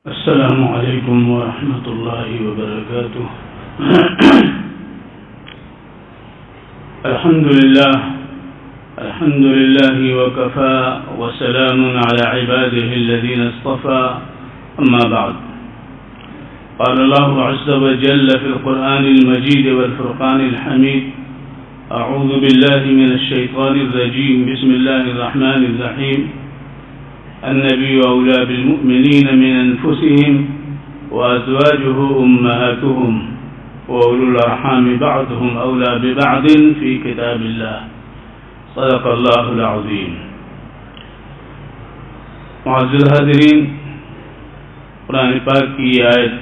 السلام علیکم ورحمۃ اللہ وبرکاتہ. الحمد للہ وکفى وسلام علی عباده الذین اصطفى. اما بعد، قال الله عز وجل في القرآن المجيد والفرقان الحميد: اعوذ بالله من الشيطان الرجيم. بسم الله الرحمن الرحيم. النبي أولى بالمؤمنين من أنفسهم وأزواجه أمهاتهم وأولو الأرحام بعضهم أولى ببعض في كتاب الله. صدق الله العظيم. معزز حاضرین، قرآن پاک کی یہ آیت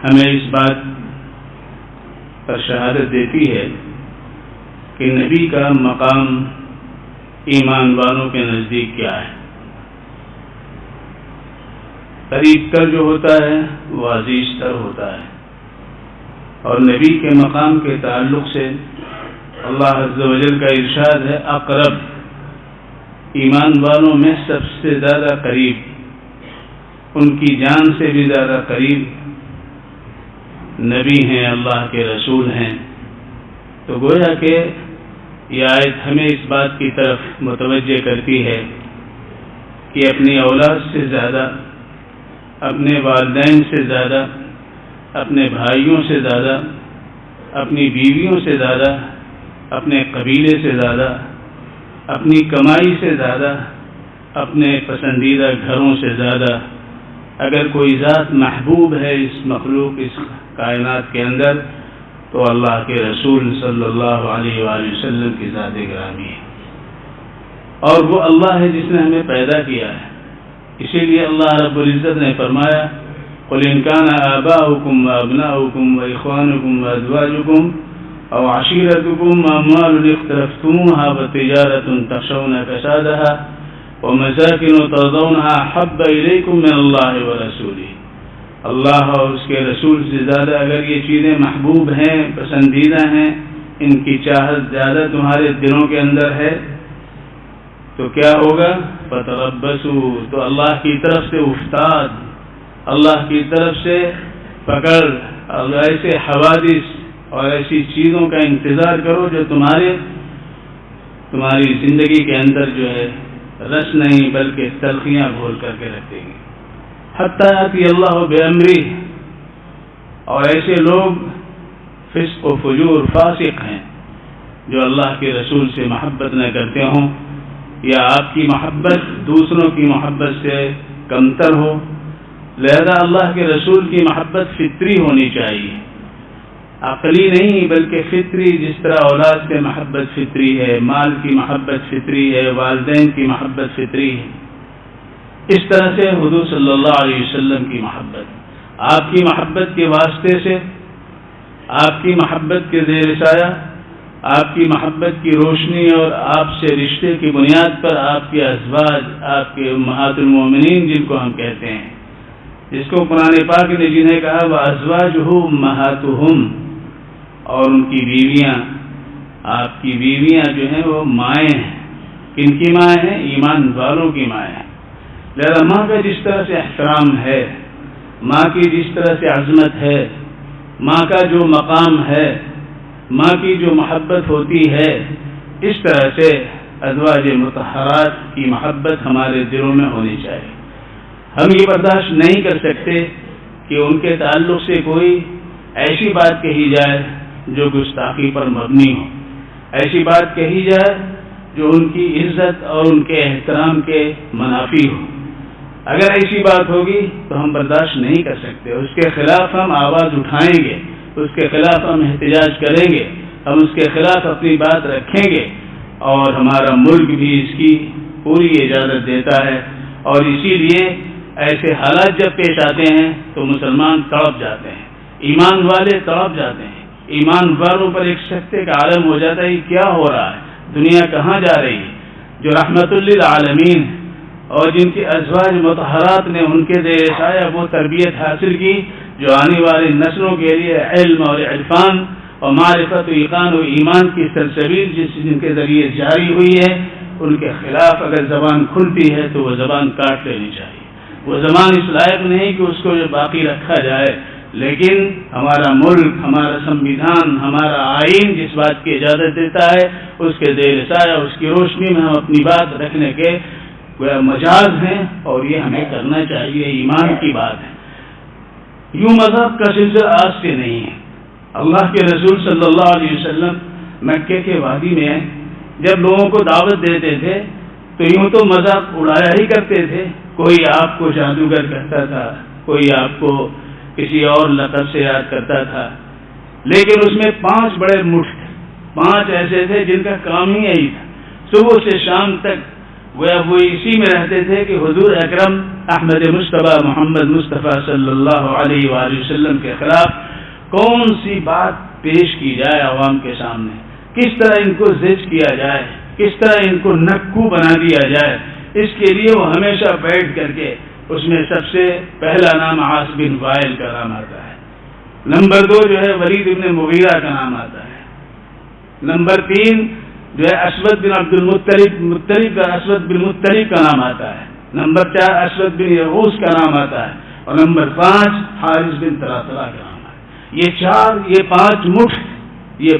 ہمیں اس بات پر شہادت دیتی ہے کہ نبی کا مقام ایمان والوں کے نزدیک کیا ہے. قریب تر جو ہوتا ہے وہ عزیز تر ہوتا ہے، اور نبی کے مقام کے تعلق سے اللہ عز و جل کا ارشاد ہے: اقرب، ایمان والوں میں سب سے زیادہ قریب، ان کی جان سے بھی زیادہ قریب نبی ہیں، اللہ کے رسول ہیں. تو گویا کہ یہ آیت ہمیں اس بات کی طرف متوجہ کرتی ہے کہ اپنی اولاد سے زیادہ، اپنے والدین سے زیادہ، اپنے بھائیوں سے زیادہ، اپنی بیویوں سے زیادہ، اپنے قبیلے سے زیادہ، اپنی کمائی سے زیادہ، اپنے پسندیدہ گھروں سے زیادہ اگر کوئی ذات محبوب ہے اس مخلوق، اس کائنات کے اندر، تو اللہ کے رسول صلی اللہ علیہ وآلہ وسلم کی ذات گرامی ہے. اور وہ اللہ ہے جس نے ہمیں پیدا کیا ہے. اسی لیے اللہ رب العزت نے فرمایا: قل ان كان آباؤكم وابناؤكم واخوانكم وازواجكم او عشيرتكم واموال اقترفتموها وتجارة تخشون كسادها ومساكن ترضونها احب اليكم من الله ورسوله. اللہ اور اس کے رسول سے زیادہ اگر یہ چیزیں محبوب ہیں، پسندیدہ ہیں، ان کی چاہت زیادہ تمہارے دلوں کے اندر ہے، تو کیا ہوگا؟ فتربصوا، تو اللہ کی طرف سے افتاد، اللہ کی طرف سے پکڑ اور ایسے حوادث اور ایسی چیزوں کا انتظار کرو جو تمہاری زندگی کے اندر جو ہے رس نہیں بلکہ تلخیاں گھول کر کے رکھ دیں گے. حتیٰ یأتی اللہ بأمرہ، اور ایسے لوگ فسق و فجور، فاسق ہیں جو اللہ کے رسول سے محبت نہ کرتے ہوں، یا آپ کی محبت دوسروں کی محبت سے کمتر ہو. لہذا اللہ کے رسول کی محبت فطری ہونی چاہیے، عقلی نہیں بلکہ فطری. جس طرح اولاد سے محبت فطری ہے، مال کی محبت فطری ہے، والدین کی محبت فطری ہے، اس طرح سے حضور صلی اللہ علیہ وسلم کی محبت، آپ کی محبت کے واسطے سے، آپ کی محبت کے زیر سایہ، آپ کی محبت کی روشنی اور آپ سے رشتے کی بنیاد پر آپ کے ازواج، آپ کے امہات المومنین جن کو ہم کہتے ہیں، جس کو قرآن پاک نے جنہیں کہا وَأَزْوَاجُهُ أُمَّهَاتُهُمْ، اور ان کی بیویاں، آپ کی بیویاں جو ہیں وہ مائیں ہیں. کن کی مائیں ہیں؟ ایمان والوں کی مائیں ہیں. لہذا ماں کا جس طرح سے احترام ہے، ماں کی جس طرح سے عظمت ہے، ماں کا جو مقام ہے، ماں کی جو محبت ہوتی ہے، اس طرح سے ازواج مطہرات کی محبت ہمارے دلوں میں ہونی چاہیے. ہم یہ برداشت نہیں کر سکتے کہ ان کے تعلق سے کوئی ایسی بات کہی جائے جو گستاخی پر مبنی ہو، ایسی بات کہی جائے جو ان کی عزت اور ان کے احترام کے منافی ہو. اگر ایسی بات ہوگی تو ہم برداشت نہیں کر سکتے، اس کے خلاف ہم آواز اٹھائیں گے، اس کے خلاف ہم احتجاج کریں گے، ہم اس کے خلاف اپنی بات رکھیں گے، اور ہمارا ملک بھی اس کی پوری اجازت دیتا ہے. اور اسی لیے ایسے حالات جب پیش آتے ہیں تو مسلمان تڑپ جاتے ہیں، ایمان والے تڑپ جاتے ہیں، ایمان والوں پر ایک سکتے کا عالم ہو جاتا ہے. کیا ہو رہا ہے؟ دنیا کہاں جا رہی ہے؟ جو رحمت للعالمین اور جن کی ازواج مطہرات نے ان کے زیر سایہ وہ تربیت حاصل کی جو آنے والی نسلوں کے لیے علم اور عرفان اور معرفت و یقین و ایمان کی سلسبیل جن کے ذریعے جاری ہوئی ہے، ان کے خلاف اگر زبان کھلتی ہے تو وہ زبان کاٹ لینی چاہیے. وہ زمان اس لائق نہیں کہ اس کو باقی رکھا جائے، لیکن ہمارا ملک، ہمارا سنویدھان، ہمارا آئین جس بات کی اجازت دیتا ہے اس کے زیر سایہ، اس کی روشنی میں ہم اپنی بات رکھنے کے مجاز ہیں، اور یہ ہمیں کرنا چاہیے، ایمان کی بات ہے۔ یوں مذہب کا سلسلہ آج سے نہیں ہے۔ اللہ کے رسول صلی اللہ علیہ وسلم مکے کے وادی میں جب لوگوں کو دعوت دیتے تھے تو یوں تو مذہب اڑایا ہی کرتے تھے، کوئی آپ کو جادوگر کہتا تھا، کوئی آپ کو کسی اور لقب سے یاد کرتا تھا، لیکن اس میں 5 بڑے مٹھ تھے، 5 ایسے تھے جن کا کام ہی یہی تھا، صبح سے شام تک وہ اسی میں رہتے تھے کہ حضور اکرم احمد مصطفیٰ محمد مصطفیٰ صلی اللہ علیہ وآلہ وسلم کے خلاف کون سی بات پیش کی جائے عوام کے سامنے، کس طرح ان کو زج کیا جائے، کس طرح ان کو نکو بنا دیا جائے، اس کے لیے وہ ہمیشہ بیٹھ کر کے اس میں سب سے پہلا نام عاص بن وائل کا نام آتا ہے، نمبر 2 جو ہے ولید بن مغیرہ کا نام آتا ہے، نمبر 3 جو ہے اسود بن عبد المطلب کا اسود بن مطلب کا نام آتا ہے، نمبر 4 اسود بن یغوث کا نام آتا ہے، اور نمبر 5 حارث بن طلحہ کا نام ہے۔ یہ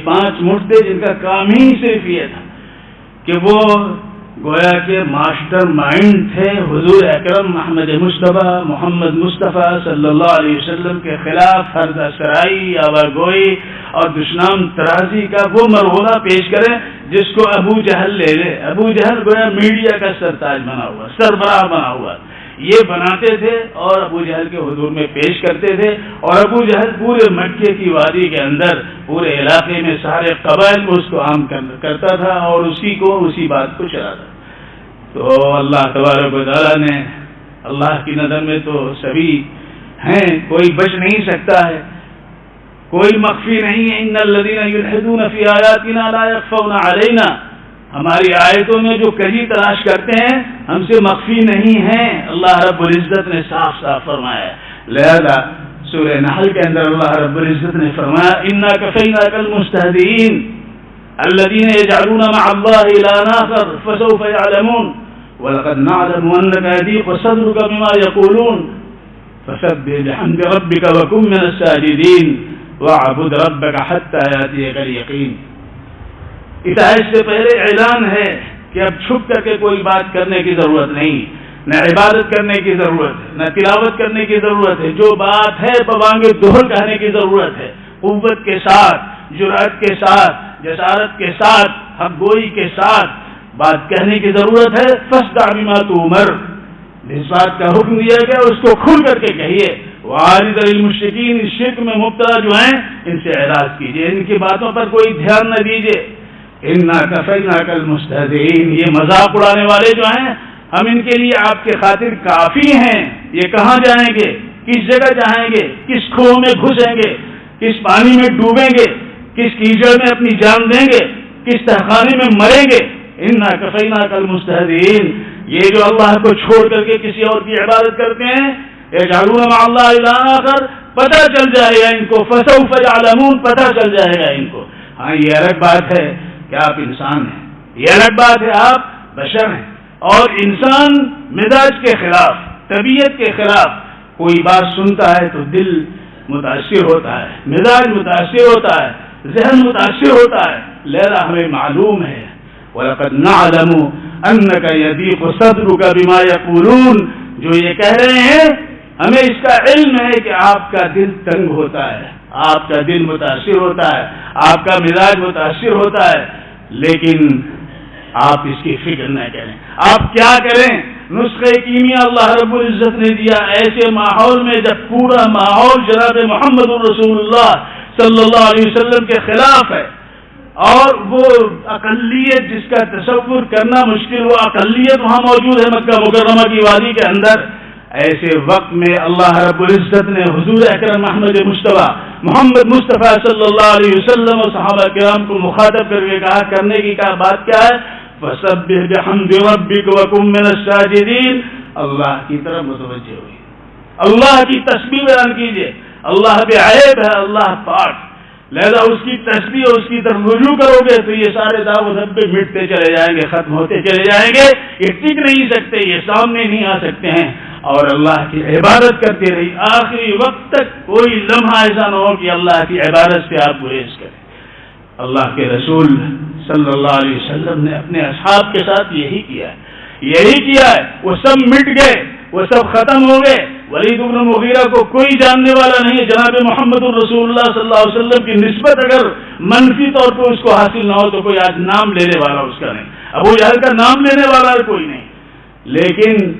5 مٹھ تھے جن کا کام ہی صرف یہ تھا کہ وہ گویا کہ ماسٹر مائنڈ تھے حضور اکرم محمد مصطفیٰ محمد مصطفیٰ صلی اللہ علیہ وسلم کے خلاف حرد سرائی، آواگوئی اور دشنام ترازی کا وہ مرغوبہ پیش کریں جس کو ابو جہل لے لے۔ ابو جہل گویا میڈیا کا سرتاج بنا ہوا، سربراہ بنا ہوا، یہ بناتے تھے اور ابو جہل کے حضور میں پیش کرتے تھے، اور ابو جہل پورے مکے کی وادی کے اندر پورے علاقے میں سارے قبائل کو اس کو عام کرتا تھا اور اسی بات کو چلاتا۔ تو اللہ تبارک و تعالیٰ نے، اللہ کی نظر میں تو سبھی ہیں، کوئی بچ نہیں سکتا ہے، کوئی مخفی نہیں ہے۔ ان الذین یلحدون فی آیاتنا لا یخفون علینا، ہماری آیتوں میں جو کہیں تلاش کرتے ہیں ہم سے مخفی نہیں ہیں، اللہ رب العزت نے صاف صاف فرمایا ہے۔ لہذا سورہ نحل کے اندر اللہ رب العزت نے فرمایا انا کفیناک المستہزئین الذین یجعلون مع اللہ الہا آخر فسوف یعلمون وَلَقَدْ نَعْلَمُ أَنَّكَ يَضِيقُ صَدْرُكَ بِمَا يَقُولُونَ فَسَبِّحْ بِحَمْدِ رَبِّكَ وَكُن مِّنَ السَّاجِدِينَ وَاعْبُدْ رَبَّكَ حَتَّىٰ يَأْتِيَكَ الْيَقِينُ۔ اس آیت سے پہلے اعلان ہے کہ اب چھپ کر کے کوئی بات کرنے کی ضرورت نہیں، نہ عبادت کرنے کی ضرورت ہے، نہ تلاوت کرنے کی ضرورت ہے، جو بات ہے ببانگ دہر کہنے کی ضرورت ہے، قوت کے ساتھ، جرأت کے ساتھ، جسارت کے ساتھ، حق گوئی کے ساتھ بات کہنے کی ضرورت ہے۔ فاصدع بما تؤمر، جس بات کا حکم دیا گیا اس کو کھل کر کے کہیے۔ وَأَعْرِضْ عَنِ الْمُشْرِكِينَ، اس شرک میں مبتلا جو ہیں ان سے اعراض کیجیے، ان کی باتوں پر کوئی دھیان نہ دیجیے۔ اِنَّا كَفَيْنَاكَ الْمُسْتَهْزِئِينَ، یہ مذاق اڑانے والے جو ہیں ہم ان کے لیے آپ کے خاطر کافی ہیں۔ یہ کہاں جائیں گے، کس جگہ جائیں گے، کس کنویں میں گھسیں گے، کس پانی میں ڈوبیں گے، کس کیچڑ میں اپنی جان دیں گے، کس تہخانے میں مریں گے۔ اِنَّا كَفَيْنَاكَ الْمُسْتَهْزِئِينَ، یہ جو اللہ کو چھوڑ کر کے کسی اور کی عبادت کرتے ہیں، يَجْعَلُونَ مَعَ اللَّهِ إِلَٰهًا آخَرَ، پتہ چل جائے گا ان کو، فَسَوْفَ يَعْلَمُونَ، پتہ چل جائے گا ان کو۔ ہاں یہ الگ بات ہے کہ آپ انسان ہیں، یہ الگ بات ہے آپ بشر ہیں، اور انسان مزاج کے خلاف، طبیعت کے خلاف کوئی بات سنتا ہے تو دل متاثر ہوتا ہے، مزاج متاثر ہوتا ہے، ذہن متاثر ہوتا ہے۔ لہذا ہمیں معلوم ہے وَلَقَدْ نَعْلَمُ أَنَّكَ يَضِيقُ صَدْرُكَ بِمَا يَقُولُونَ، جو یہ کہہ رہے ہیں ہمیں اس کا علم ہے کہ آپ کا دل تنگ ہوتا ہے، آپ کا دل متاثر ہوتا ہے، آپ کا مزاج متاثر ہوتا ہے، لیکن آپ اس کی فکر نہ کریں۔ آپ کیا کریں؟ نسخہ کیمیا اللہ رب العزت نے دیا ایسے ماحول میں جب پورا ماحول جناب محمد رسول اللہ صلی اللہ علیہ وسلم کے خلاف ہے، اور وہ اقلیت جس کا تصور کرنا مشکل، وہ اقلیت وہاں موجود ہے مکہ مکرمہ کی وادی کے اندر، ایسے وقت میں اللہ رب العزت نے حضور اکرم محمد مصطفیٰ محمد مصطفیٰ صلی اللہ علیہ وسلم اور صحابہ کرام کو مخاطب کر کے کہا، کرنے کی کیا بات کیا ہے؟ فَسَبِّحْ بِحَمْدِ رَبِّكَ وَكُن مِّنَ السَّاجِدِينَ، اللہ کی طرف متوجہ ہوئی، اللہ کی تسبیح بیان کیجیے۔ اللہ بے عیب ہے، اللہ پاک، لہذا اس کی تسبیح اور اس کی طرف رجوع کرو گے تو یہ سارے دعو و دھبے مٹتے چلے جائیں گے، ختم ہوتے چلے جائیں گے، یہ ٹک نہیں سکتے، یہ سامنے نہیں آ سکتے ہیں۔ اور اللہ کی عبادت کرتے رہی، آخری وقت تک کوئی لمحہ ایسا نہ ہو کہ اللہ کی عبادت سے آپ گریز کریں۔ اللہ کے رسول صلی اللہ علیہ وسلم نے اپنے اصحاب کے ساتھ یہی کیا ہے، وہ سب مٹ گئے، وہ سب ختم ہو گئے۔ ولید بن مغیرہ کو کوئی جاننے والا نہیں ہے، جناب محمد الرسول اللہ صلی اللہ علیہ وسلم کی نسبت اگر منفی طور پہ اس کو حاصل نہ ہو تو کوئی آج نام لینے والا اس کا نہیں، ابو جہل کا نام لینے والا کوئی نہیں، لیکن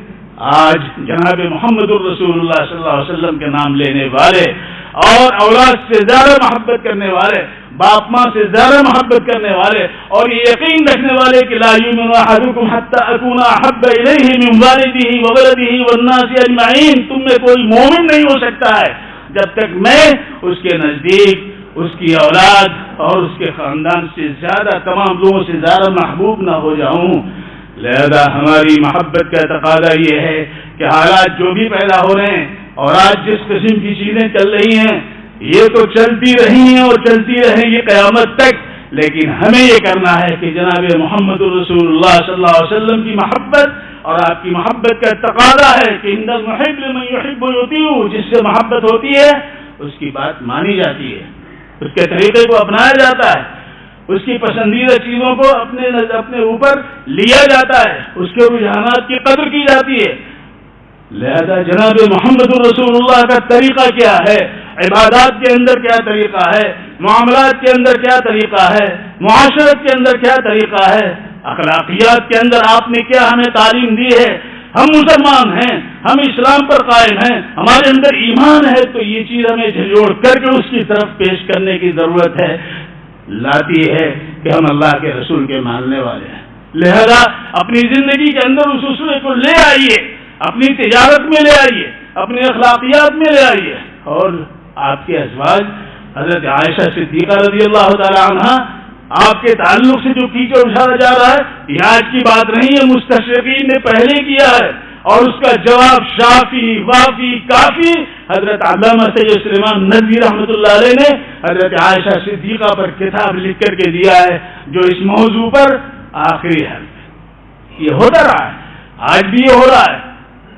آج جناب محمد الرسول اللہ صلی اللہ علیہ وسلم کے نام لینے والے اور اولاد سے زیادہ محبت کرنے والے، باپ ماں سے زیادہ محبت کرنے والے، اور یہ یقین رکھنے والے کہ لا یؤمن احدکم حتی اکون احب الیہ من والدہ وولدہ والناس اجمعین، تم میں کوئی مومن نہیں ہو سکتا ہے جب تک میں اس کے نزدیک اس کی اولاد اور اس کے خاندان سے زیادہ، تمام لوگوں سے زیادہ محبوب نہ ہو جاؤں۔ لہذا ہماری محبت کا تقاضا یہ ہے کہ حالات جو بھی پیدا ہو رہے ہیں اور آج جس قسم کی چیزیں چل رہی ہیں یہ تو چلتی رہی ہیں اور چلتی رہیں گی قیامت تک، لیکن ہمیں یہ کرنا ہے کہ جناب محمد الرسول اللہ صلی اللہ علیہ وسلم کی محبت اور آپ کی محبت کا تقاضا ہے کہ ان المحب لمن يحب يطيع، جس سے محبت ہوتی ہے اس کی بات مانی جاتی ہے، اس کے طریقے کو اپنایا جاتا ہے، اس کی پسندیدہ چیزوں کو اپنے اوپر لیا جاتا ہے، اس کے رجحانات کی قدر کی جاتی ہے۔ لہذا جناب محمد الرسول اللہ کا طریقہ کیا ہے، عبادات کے اندر کیا طریقہ ہے، معاملات کے اندر کیا طریقہ ہے، معاشرت کے اندر کیا طریقہ ہے، اخلاقیات کے اندر آپ نے کیا ہمیں تعلیم دی ہے۔ ہم مسلمان ہیں، ہم اسلام پر قائم ہیں، ہمارے اندر ایمان ہے، تو یہ چیز ہمیں جھنجھوڑ کر کے اس کی طرف پیش کرنے کی ضرورت ہے، لاتی ہے کہ ہم اللہ کے رسول کے ماننے والے ہیں۔ لہذا اپنی زندگی کے اندر اس اصول کو لے آئیے، اپنی تجارت میں لے آئیے، اپنی اخلاقیات میں لے آئیے، اور آپ کے ازواج حضرت عائشہ صدیقہ رضی اللہ تعالی عنہ، آپ کے تعلق سے جو کیچڑ اٹھایا جا رہا ہے یہ آج کی بات نہیں ہے، مستشرقین نے پہلے کیا ہے، اور اس کا جواب شافی وافی کافی حضرت علامہ سید سلیمان ندوی رحمۃ اللہ علیہ نے حضرت عائشہ صدیقہ پر کتاب لکھ کر کے دیا ہے، جو اس موضوع پر آخری ہے۔ یہ ہوتا رہا ہے، آج بھی یہ ہو رہا ہے،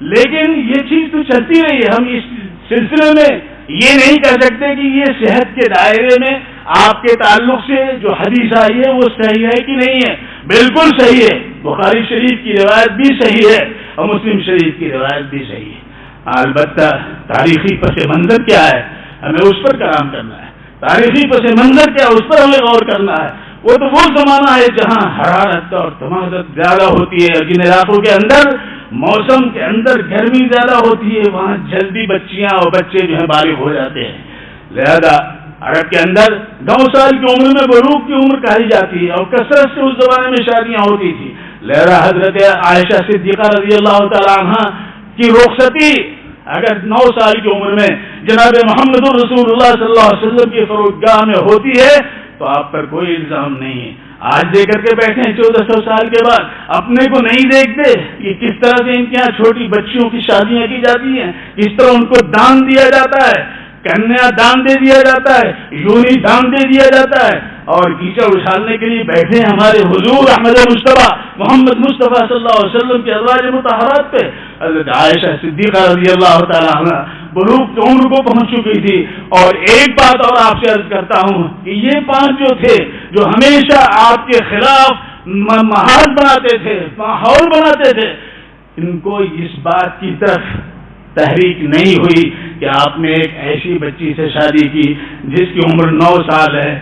لیکن یہ چیز تو چلتی رہی ہے۔ ہم اس سلسلے میں یہ نہیں کہہ سکتے کہ یہ صحت کے دائرے میں آپ کے تعلق سے جو حدیث آئی ہے وہ صحیح ہے کہ نہیں ہے، بالکل صحیح ہے، بخاری شریف کی روایت بھی صحیح ہے اور مسلم شریف کی روایت بھی صحیح ہے، البتہ تاریخی پس منظر کیا ہے ہمیں اس پر کلام کرنا ہے، تاریخی پس منظر کیا اس پر ہمیں غور کرنا ہے۔ وہ تو وہ زمانہ ہے جہاں حرارت اور تمازت زیادہ ہوتی ہے، اور جن علاقوں کے اندر موسم کے اندر گرمی زیادہ ہوتی ہے وہاں جلدی بچیاں اور بچے جو ہیں بالغ ہو جاتے ہیں۔ لہذا عرب کے اندر 9 سال کی عمر میں بلوغ کی عمر کہی جاتی ہے، اور کثرت سے اس زمانے میں شادیاں ہوتی تھی۔ لہذا حضرت عائشہ صدیقہ رضی اللہ تعالی عنہ کی رخصتی اگر 9 سال کی عمر میں جناب محمد الرسول اللہ صلی اللہ علیہ وسلم کی فرودگاہ میں ہوتی ہے تو آپ پر کوئی الزام نہیں ہے۔ آج دے کر کے بیٹھے ہیں 1400 سال کے بعد، اپنے کو نہیں دیکھتے کہ کس طرح سے ان کے یہاں چھوٹی بچیوں کی شادیاں کی جاتی ہیں، کس طرح ان کو دان دیا جاتا ہے، کنیا دان دے دیا جاتا ہے، یونی دان دے دیا جاتا ہے، اور کیچڑ اچھالنے کے لیے بیٹھے ہمارے حضور احمد مصطفیٰ محمد مصطفیٰ صلی اللہ علیہ وسلم کے ازواج مطہرات پہ۔ حضرت عائشہ صدیقہ رضی اللہ تعالی عنہ بلوغ کی عمر کو پہنچ چکی تھی۔ اور ایک بات اور آپ سے عرض کرتا ہوں کہ یہ 5 جو تھے جو ہمیشہ آپ کے خلاف محال بناتے تھے، ماحول بناتے تھے، ان کو اس بات کی طرف تحریک نہیں ہوئی کہ آپ نے ایک ایسی بچی سے شادی کی جس کی عمر 9 سال ہے۔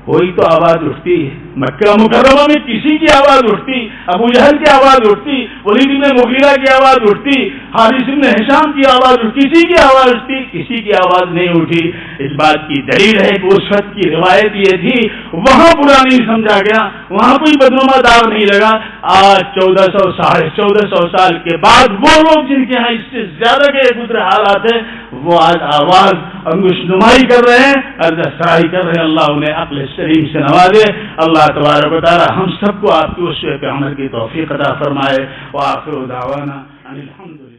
کوئی تو آواز اٹھتی، مکہ مکرمہ میں کسی کی آواز اٹھتی، ابو جہل کی آواز اٹھتی، ولید بن مغیرہ کی آواز اٹھتی، حارث بن ہشام کی آواز اٹھتی، کسی کی آواز اٹھتی، کسی کی آواز نہیں اٹھی۔ اس بات کی دلیل ہے کہ اس وقت کی روایت یہ تھی، وہاں برا نہیں سمجھا گیا، وہاں کوئی بدنما داغ نہیں لگا۔ آج 1400 سال کے بعد وہ لوگ جن کے یہاں اس سے زیادہ کے گزرے حالات ہیں وہ آج آواز انگوش نمائی کر رہے ہیں، سرائی کر رہے ہیں۔ اللہ انہیں عقل سلیم سے نوازے۔ اللہ تبارک و تعالی ہم سب کو آپ کی اسوے پہ عمل کی توفیق عطا فرمائے۔ وآخر دعوانا ان الحمد للہ۔